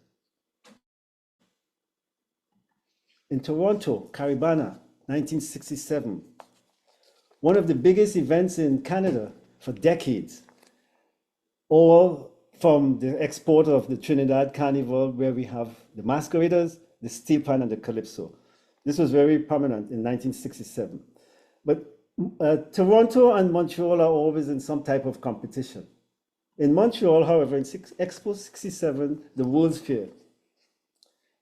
In Toronto, Caribana, 1967, one of the biggest events in Canada for decades, all from the export of the Trinidad Carnival, where we have the masqueraders, the steelpan, and the calypso. This was very prominent in 1967. But Toronto and Montreal are always in some type of competition. In Montreal, however, in Expo 67, the World's Fair,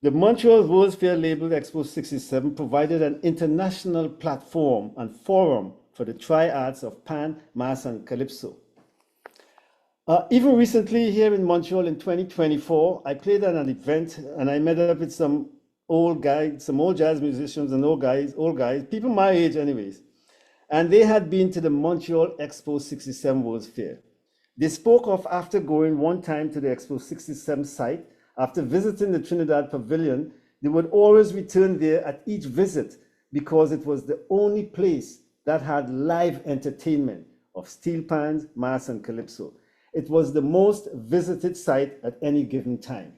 the Montreal World's Fair labeled Expo 67 provided an international platform and forum for the triads of Pan, Mas, and Calypso. Even recently here in Montreal in 2024, I played at an event and I met up with some old guys, some old jazz musicians and old guys, people my age anyways. And they had been to the Montreal Expo 67 World's Fair. They spoke of after going one time to the Expo 67 site, after visiting the Trinidad Pavilion, they would always return there at each visit because it was the only place that had live entertainment of steel pans, mas, and calypso. It was the most visited site at any given time.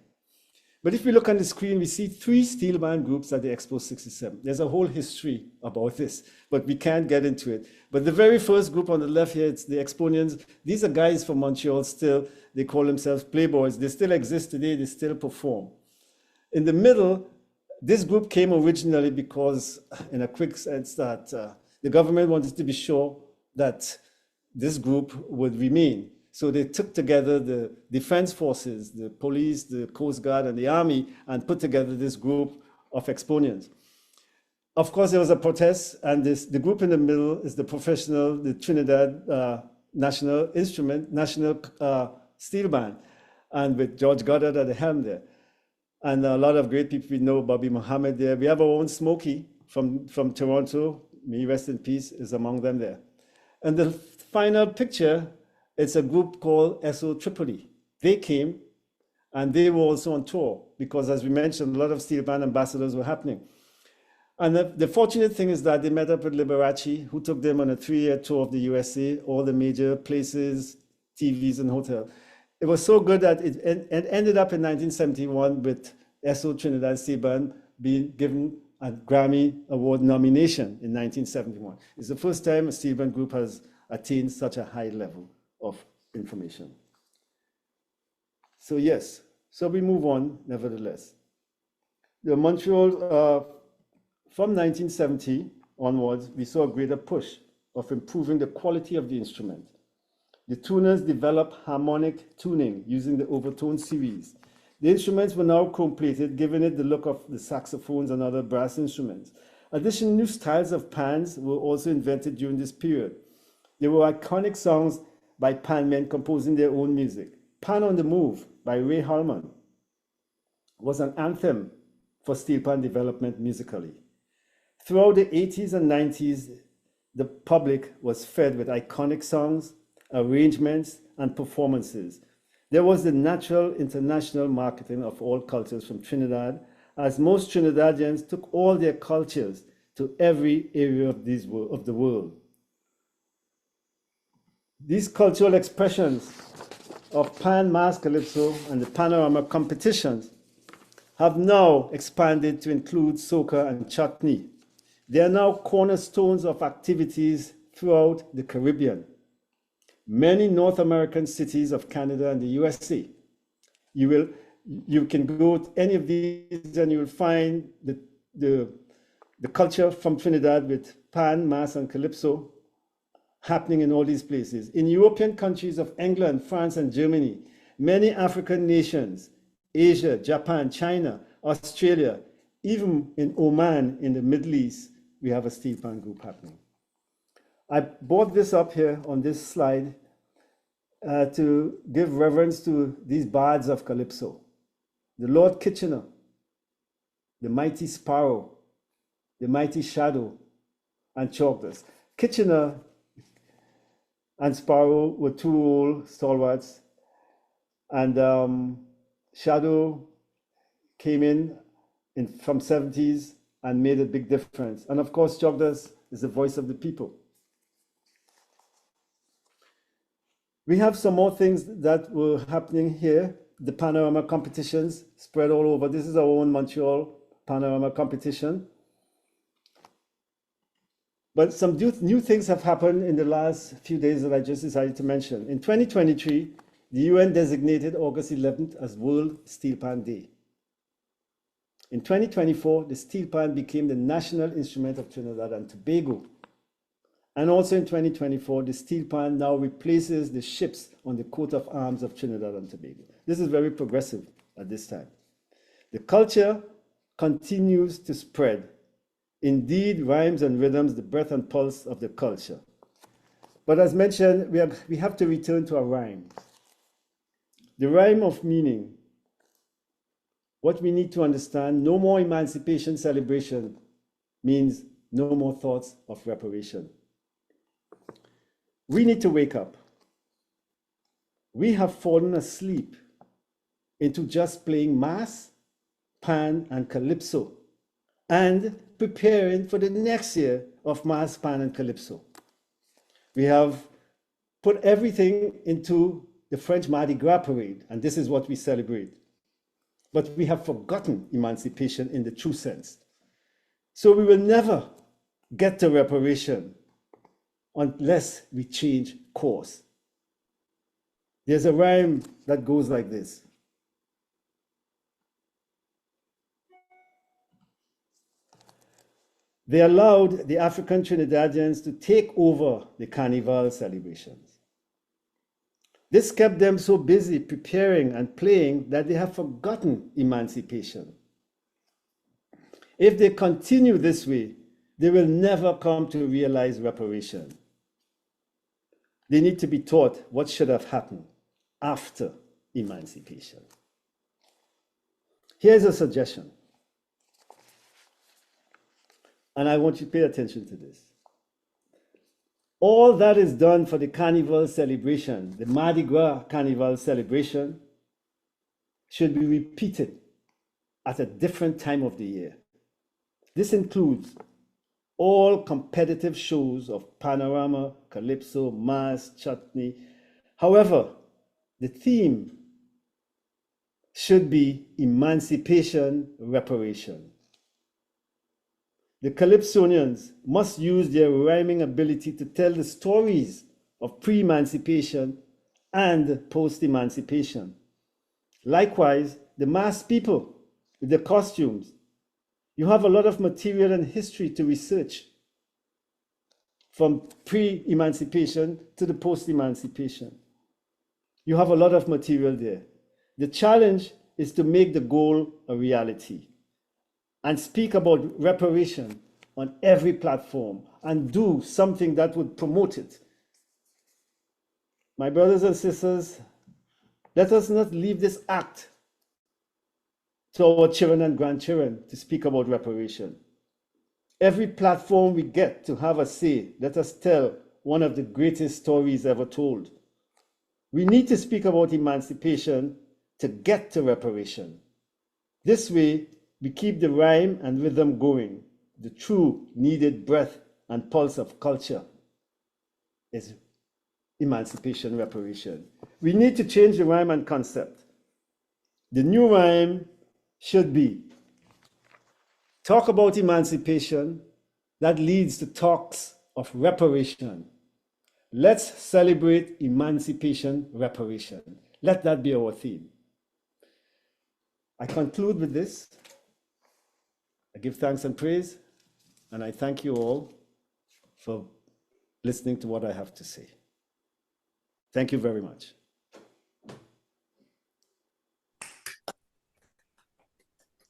But if we look on the screen, we see 3 steel band groups at the Expo 67. There's a whole history about this, but we can't get into it. But the very first group on the left here, it's the Exponents. These are guys from Montreal still. They call themselves Playboys. They still exist today. They still perform. In the middle, this group came originally because, in a quick sense, that the government wanted to be sure that this group would remain. So they took together the defense forces, the police, the Coast Guard, and the army, and put together this group of exponents. Of course, there was a protest, and the group in the middle is the professional, the Trinidad National Steel Band, and with George Goddard at the helm there. And a lot of great people we know, Bobby Mohammed there. We have our own Smokey from Toronto, may he rest in peace, is among them there. And the final picture, it's a group called SO Tripoli. They came and they were also on tour because, as we mentioned, a lot of steel band ambassadors were happening. And the fortunate thing is that they met up with Liberace, who took them on a 3-year tour of the USA, all the major places, TVs and hotels. It was so good that it ended up in 1971 with SO Trinidad Steel Band being given a Grammy Award nomination in 1971. It's the first time a steel band group has attained such a high level of information. So yes, so we move on nevertheless. The Montreal, from 1970 onwards, we saw a greater push of improving the quality of the instrument. The tuners developed harmonic tuning using the overtone series. The instruments were now chrome-plated, giving it the look of the saxophones and other brass instruments. Additionally, new styles of pans were also invented during this period. There were iconic songs by pan men composing their own music. Pan on the Move by Ray Holman was an anthem for steel pan development musically. Throughout the 80s and 90s, the public was fed with iconic songs, arrangements, and performances. There was the natural international marketing of all cultures from Trinidad, as most Trinidadians took all their cultures to every area of the world. These cultural expressions of Pan, Mas, Calypso, and the panorama competitions have now expanded to include soca and chutney. They are now cornerstones of activities throughout the Caribbean. Many North American cities of Canada and the USA, you can go to any of these and you will find the the culture from Trinidad with Pan, Mas, and Calypso happening in all these places. In European countries of England, France, and Germany, many African nations, Asia, Japan, China, Australia, even in Oman in the Middle East, we have a steel pan group happening. I brought this up here on this slide to give reverence to these bards of Calypso. The Lord Kitchener, the mighty Sparrow, the mighty Shadow, and Chalkers. Kitchener and Sparrow were two old stalwarts, and Shadow came in from 70s and made a big difference. And of course, Chalkers is the voice of the people. We have some more things that were happening here. The panorama competitions spread all over. This is our own Montreal panorama competition. But some new things have happened in the last few days that I just decided to mention. In 2023, the UN designated August 11th as World Steel Pan Day. In 2024, the steel pan became the national instrument of Trinidad and Tobago. And also in 2024, the steel pan now replaces the ships on the coat of arms of Trinidad and Tobago. This is very progressive at this time. The culture continues to spread. Indeed, rhymes and rhythms, the breath and pulse of the culture. But as mentioned, we have to return to our rhymes. The rhyme of meaning. What we need to understand, no more emancipation celebration means no more thoughts of reparation. We need to wake up. We have fallen asleep into just playing Mas, Pan, and Calypso, and preparing for the next year of Mas, Pan, and Calypso. We have put everything into the French Mardi Gras parade, and this is what we celebrate. But we have forgotten emancipation in the true sense. So we will never get to reparation unless we change course. There's a rhyme that goes like this. They allowed the African Trinidadians to take over the Carnival celebrations. This kept them so busy preparing and playing that they have forgotten emancipation. If they continue this way, they will never come to realize reparation. They need to be taught what should have happened after emancipation. Here's a suggestion, and I want you to pay attention to this. All that is done for the Carnival celebration, the Mardi Gras Carnival celebration, should be repeated at a different time of the year. This includes all competitive shows of panorama, calypso, mas, chutney. However, the theme should be emancipation, reparation. The Calypsonians must use their rhyming ability to tell the stories of pre-emancipation and post-emancipation. Likewise, the mass people with their costumes. You have a lot of material and history to research from pre-emancipation to the post-emancipation. You have a lot of material there. The challenge is to make the goal a reality and speak about reparation on every platform and do something that would promote it. My brothers and sisters, let us not leave this act to our children and grandchildren to speak about reparation. Every platform we get to have a say, let us tell one of the greatest stories ever told. We need to speak about emancipation to get to reparation. This way, we keep the rhyme and rhythm going. The true needed breath and pulse of culture is emancipation, reparation. We need to change the rhyme and concept. The new rhyme should be talk about emancipation that leads to talks of reparation. Let's celebrate emancipation, reparation. Let that be our theme. I conclude with this. I give thanks and praise And I thank you all for listening to what I have to say. Thank you very much.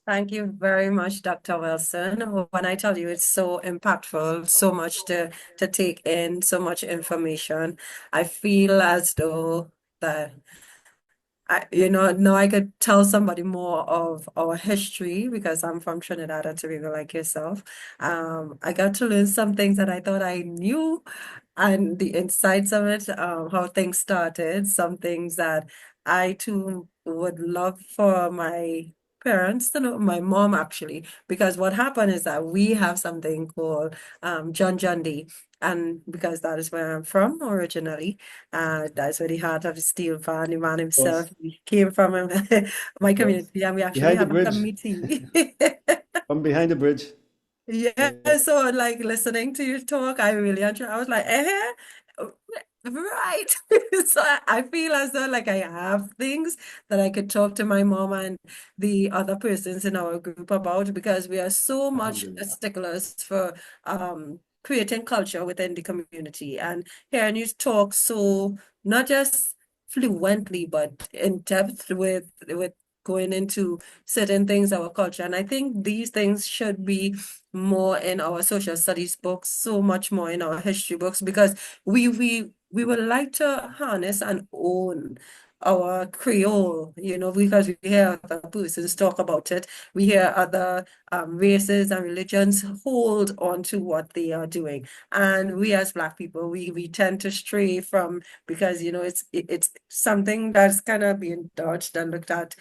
Thank you very much, Dr. Wilson. When I tell you it's so impactful, so much to take in, so much information, I feel as though that now I could tell somebody more of our history because I'm from Trinidad and Tobago like yourself. I got to learn some things that I thought I knew and the insights of it, how things started, some things that I too would love for my parents to know, my mom actually, because what happened is that we have something called John John Day. And because that is where I'm from originally, that's where the heart of the steel fan, the man Of course. himself came from my Of course. community, and we actually Behind the have a bridge. committee. From behind the bridge. Yeah, so like listening to you talk, I really enjoy. I was like, right. So I feel as though like I have things that I could talk to my mom and the other persons in our group about because we are so much Alhamdulillah. sticklers for creating culture within the community and hearing you talk so not just fluently but in depth with going into certain things our culture. And I think these things should be more in our social studies books, so much more in our history books, because we would like to harness and own our Creole, because we hear other persons talk about it. We hear other races and religions hold on to what they are doing. And we as Black people, we tend to stray from because it's something that's kind of being dodged and looked at,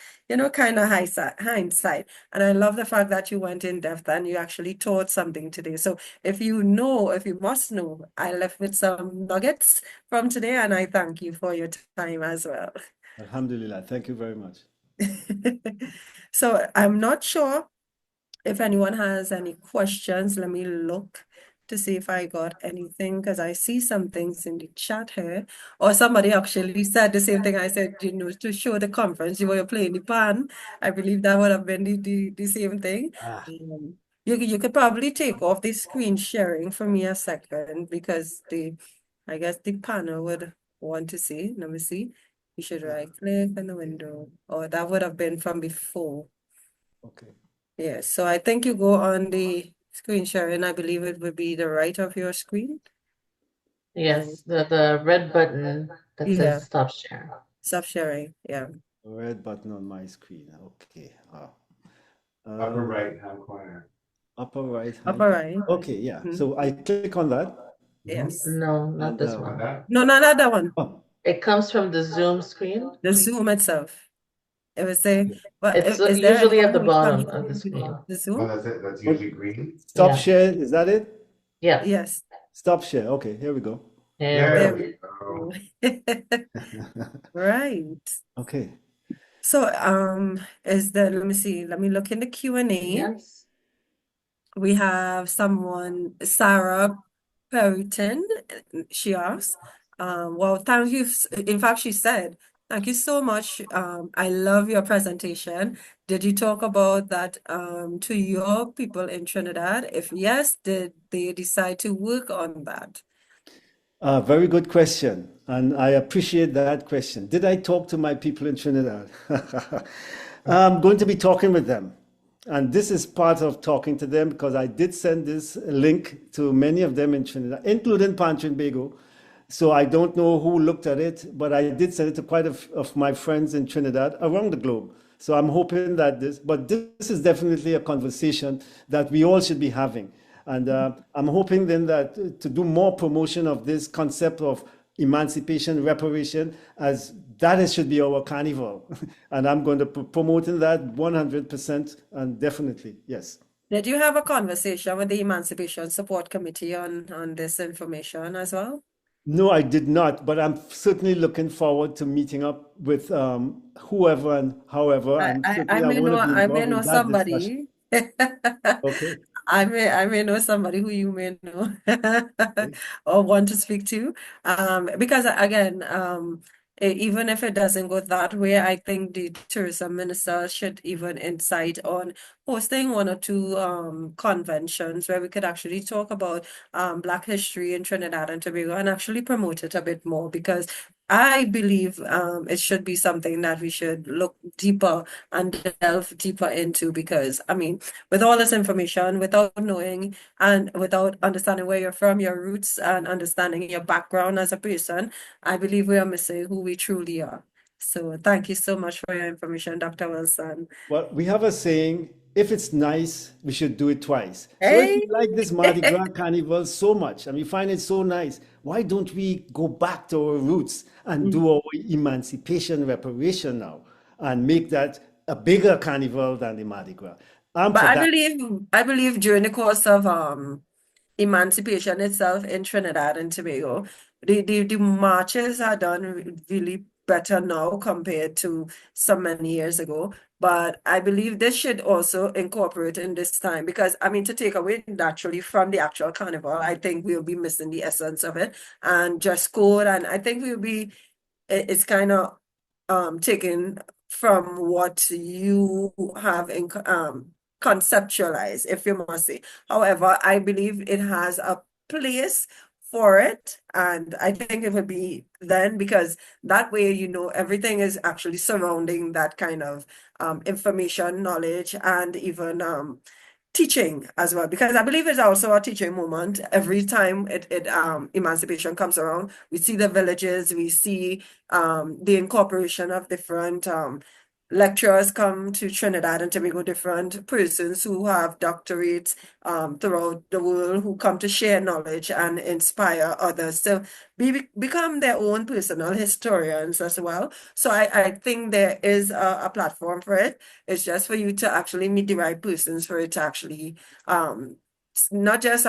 kind of hindsight. And I love the fact that you went in depth and you actually taught something today. So if you must know, I left with some nuggets from today, and I thank you for your time as well. Alhamdulillah. Thank you very much. So I'm not sure if anyone has any questions. Let me look to see if I got anything because I see some things in the chat here. Or somebody actually said the same thing I said, to show the conference, you were playing the pan. I believe that would have been the same thing. Ah, You could probably take off the screen sharing for me a second because I guess the panel would want to see. Let me see. You should right click on the window. Or that would have been from before. okay. Yeah, so I think you go on the screen sharing. I believe it would be the right of your screen. Yes, the red button that Yeah, says stop share. stop sharing. Yeah. Red button on my screen. Okay. Upper right-hand corner. Upper right hand. Upper right. Okay, yeah. Mhm. So I click on that. Yes. No, not And this Like one. that? No, not that one. oh, It comes from the Zoom screen. The Zoom itself. It would say, well, It's is there usually anyone at the who is bottom of the confused with screen. the Oh, Zoom? that's it. That's oh, usually green. stop Yeah. share. Is that it? Yeah. Yes. Stop share. Okay, here we go. There There we There go. we go. we go. Right. Okay. So, let me see, let me look in the Q&A. Yes. We have someone, Sarah Perryton, she asked, well, thank you. In fact, she said, thank you so much. I love your presentation. Did you talk about that to your people in Trinidad? If yes, did they decide to work on that? Very good question. And I appreciate that question. Did I talk to my people in Trinidad? I'm going to be talking with them. And this is part of talking to them because I did send this link to many of them in Trinidad, including Trinbago. So I don't know who looked at it, but I did send it to quite a of my friends in Trinidad around the globe. So I'm hoping that this is definitely a conversation that we all should be having. And I'm hoping then that to do more promotion of this concept of emancipation, reparation, as should be our carnival. And I'm going to promoting that 100% and definitely, yes. Did you have a conversation with the Emancipation Support Committee on this information as well? No, I did not, but I'm certainly looking forward to meeting up with whoever and however, and certainly I want to be I may involved know in that discussion. somebody. Okay. I may know somebody who you may know Okay. or want to speak to. Because again, even if it doesn't go that way, I think the tourism minister should even incite on hosting one or two conventions where we could actually talk about Black history in Trinidad and Tobago and actually promote it a bit more, because I believe it should be something that we should look deeper and delve deeper into, because I mean, with all this information, without knowing and without understanding where you're from, your roots, and understanding your background as a person, I believe we are missing who we truly are. So thank you so much for your information, Dr. Wilson. Well, we have a saying, if it's nice, we should do it twice. So if Hey, you like this Mardi Gras Carnival so much and you find it so nice, why don't we go back to our roots and do our emancipation reparation now and make that a bigger carnival than the Mardi Gras? I'm but for I that. believe during the course of emancipation itself in Trinidad and Tobago, the marches are done really better now compared to so many years ago. But I believe this should also incorporate in this time, because I mean, to take away naturally from the actual carnival, I think we'll be missing the essence of it and dress code, and I think we'll be it's kind of taken from what you have in conceptualized, if you must say. However, I believe it has a place for it, and I think it would be then, because that way, you know, everything is actually surrounding that kind of information, knowledge, and even teaching as well, because I believe it's also a teaching moment every time it emancipation comes around. We see the villages, we see the incorporation of different lecturers come to Trinidad and Tobago, different persons who have doctorates throughout the world, who come to share knowledge and inspire others to become their own personal historians as well. So I think there is a platform for it. It's just for you to actually meet the right persons for it to actually not just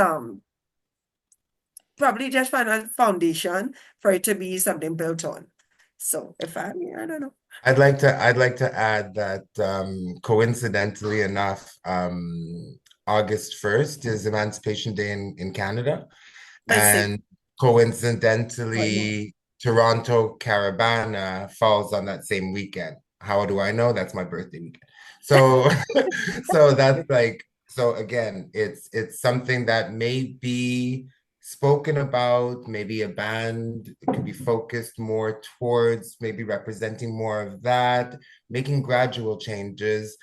probably just find a foundation for it to be something built on. So if I don't know. I'd like to add that coincidentally enough, August 1st is Emancipation Day in Canada, I see. and Why not? coincidentally, Toronto Caravana falls on that same weekend. How do I know? That's my birthday weekend. So so that's like, so again, it's something that may be spoken about, maybe a band could be focused more towards maybe representing more of that, making gradual changes,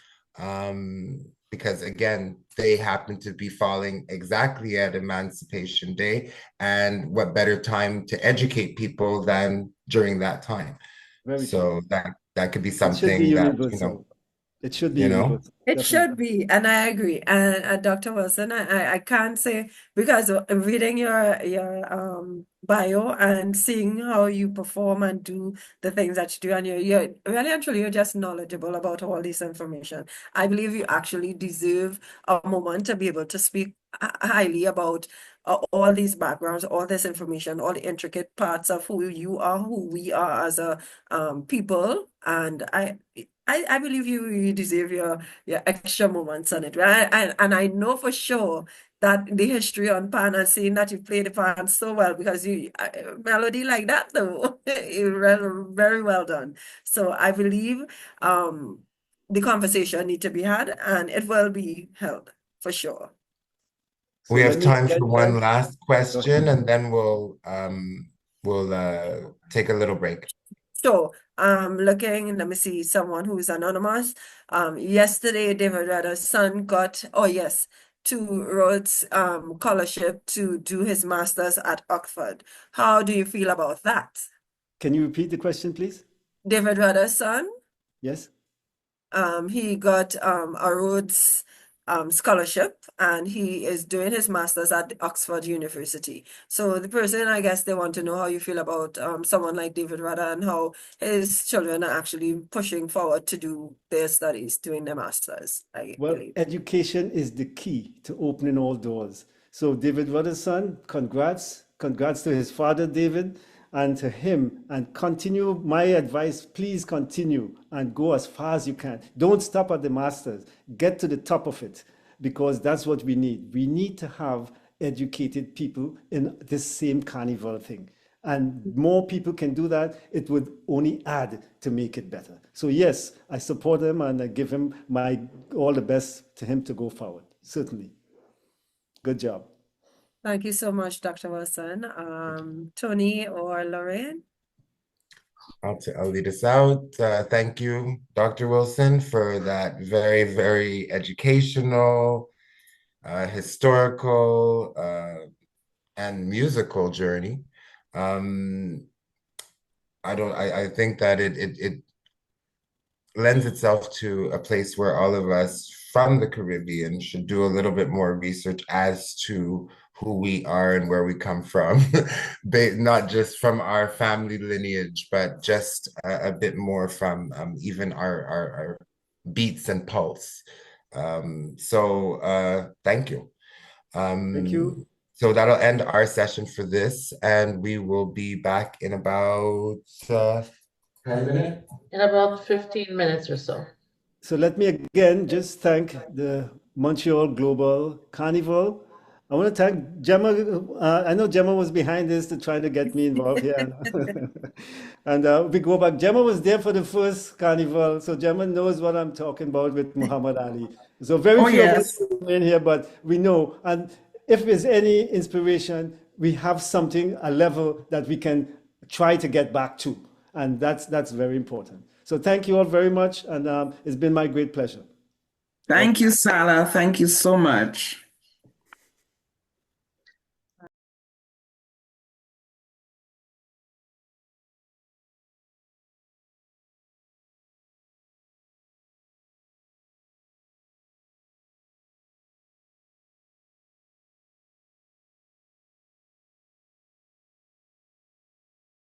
because again, they happen to be falling exactly at Emancipation Day, and what better time to educate people than during that time? Very true. So that could be It should be something that, universal. It should be you know. universal. It should Definitely. be, and I agree. And Dr. Wilson, I can't say, because reading your bio and seeing how you perform and do the things that you do, and you're really actually you're just knowledgeable about all this information. I believe you actually deserve a moment to be able to speak highly about all these backgrounds, all this information, all the intricate parts of who you are, who we are as a people, and I believe you deserve your extra moments on it. And I know for sure that the history on pan and seeing that you play the pan so well, because you melody like that though, very well done. So I believe the conversation need to be had, and it will be held for sure. So We let have me time get for one back. last Go ahead. question, and then we'll take a little break. So, let me see, someone who's anonymous. Yesterday, David Rudder's son got, oh yes, to Rhodes scholarship to do his master's at Oxford. How do you feel about that? Can you repeat the question, please? David Rudder's son, Yes. he got a Rhodes scholarship, and he is doing his master's at Oxford University. So the person, I guess they want to know how you feel about someone like David Rudder and how his children are actually pushing forward to do their studies, doing their masters, I Well, believe. education is the key to opening all doors. So David Rutherson, congrats. Congrats to his father, David, and to him. And continue. My advice, please continue and go as far as you can. Don't stop at the masters. Get to the top of it, because that's what we need. We need to have educated people in this same carnival thing. and more people can do that, it would only add to make it better. So yes, I support him and I give him my all the best to him to go forward. Certainly. Good job. Thank you so much, Dr. Wilson. Tony or Lorraine? I'll lead us out. Thank you, Dr. Wilson, for that very, very educational, historical, and musical journey. I think that it lends itself to a place where all of us from the Caribbean should do a little bit more research as to who we are and where we come from, not just from our family lineage, but just a bit more from even our beats and pulse. Thank you. Thank you. So that'll end our session for this, and we will be back in about 10 minutes. In about 15 minutes or so. So let me again just thank the Montreal Global Carnival. I want to thank Gemma. I know Gemma was behind this to try to get me involved here. And we go back. Gemma was there for the first carnival, so Gemma knows what I'm talking about with Muhammad Ali. So very few of us are in here, but we know. And if there's any inspiration, we have something, a level that we can try to get back to. And that's very important. So thank you all very much. And it's been my great pleasure. Thank you, Salah. Thank you so much.